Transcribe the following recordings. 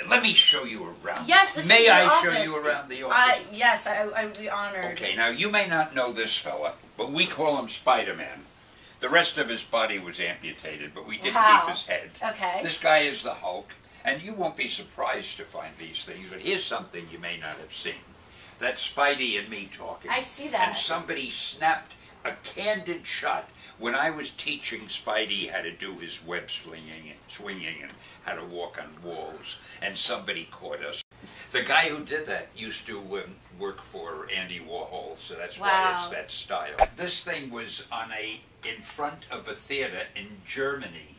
let me show you around. Yes, this May is your I office. show you around the office? Yes, I would be honored. Okay, now you may not know this fella, but we call him Spiderman. The rest of his body was amputated, but we did keep his head. Okay. This guy is the Hulk, and you won't be surprised to find these things, but here's something you may not have seen. That's Spidey and me talking. I see that. And somebody snapped a candid shot when I was teaching Spidey how to do his web swinging and how to walk on walls, and somebody caught us. The guy who did that used to work for Andy Warhol, so that's why it's that style. This thing was on in front of a theater in Germany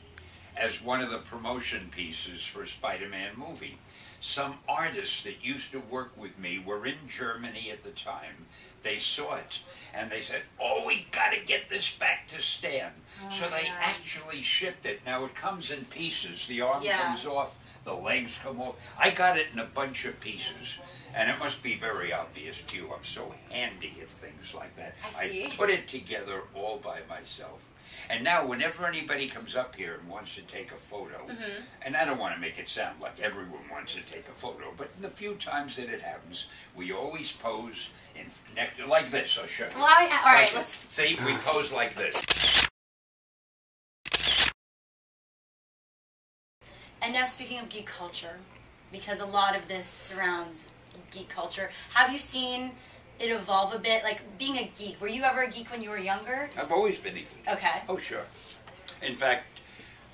as one of the promotion pieces for a Spider-Man movie. Some artists that used to work with me were in Germany at the time. They saw it, and they said, oh, we got to get this back to Stan. So they actually shipped it. Now, it comes in pieces. The arm comes off, the legs come off. I got it in a bunch of pieces, and it must be very obvious to you. I'm so handy at things like that. I put it together all by myself. And now, whenever anybody comes up here and wants to take a photo, and I don't want to make it sound like everyone wants to take a photo, but the few times that it happens, we always pose like this. I'll show you. Well, all right, let's see. We pose like this. And now, speaking of geek culture, because a lot of this surrounds geek culture, have you seen it evolve a bit? Like, being a geek, were you ever a geek when you were younger? I've always been a geek. Okay. Oh, sure. In fact,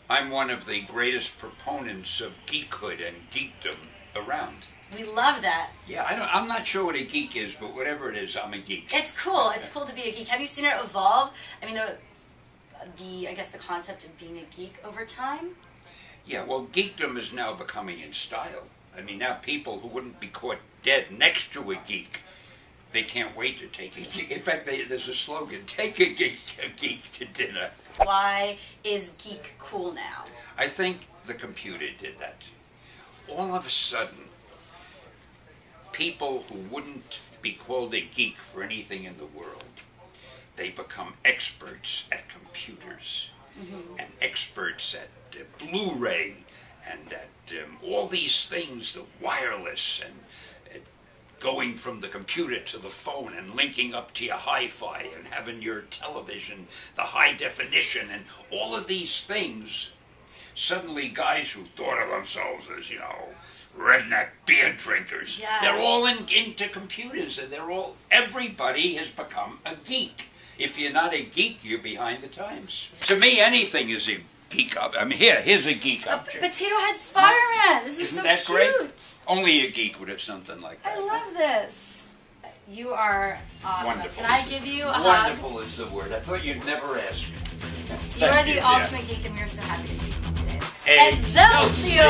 I'm one of the greatest proponents of geekhood and geekdom around. We love that. Yeah, I'm not sure what a geek is, but whatever it is, I'm a geek. It's cool. It's cool to be a geek. Have you seen it evolve? I mean, I guess the concept of being a geek over time? Yeah, well, geekdom is now becoming in style. I mean, now people who wouldn't be caught dead next to a geek, they can't wait to take a geek. In fact, there's a slogan, take a geek to dinner. Why is geek cool now? I think the computer did that. All of a sudden, people who wouldn't be called a geek for anything in the world, they become experts at computers and experts at Blu-ray and at all these things, the wireless and going from the computer to the phone and linking up to your hi-fi and having your television, the high definition, and all of these things. Suddenly guys who thought of themselves as, you know, redneck beer drinkers, they're all into computers, and everybody has become a geek. If you're not a geek, you're behind the times. To me, anything is a geek object. I mean, here's a geek object. Potato Head Spider-Man! This is so that cute! Great? Only a geek would have something like that. I love this. You are awesome. Wonderful. Can I give you a hug? Wonderful is the word. I thought you'd never ask. You are the ultimate geek, and we're so happy to see you today. Excelsior!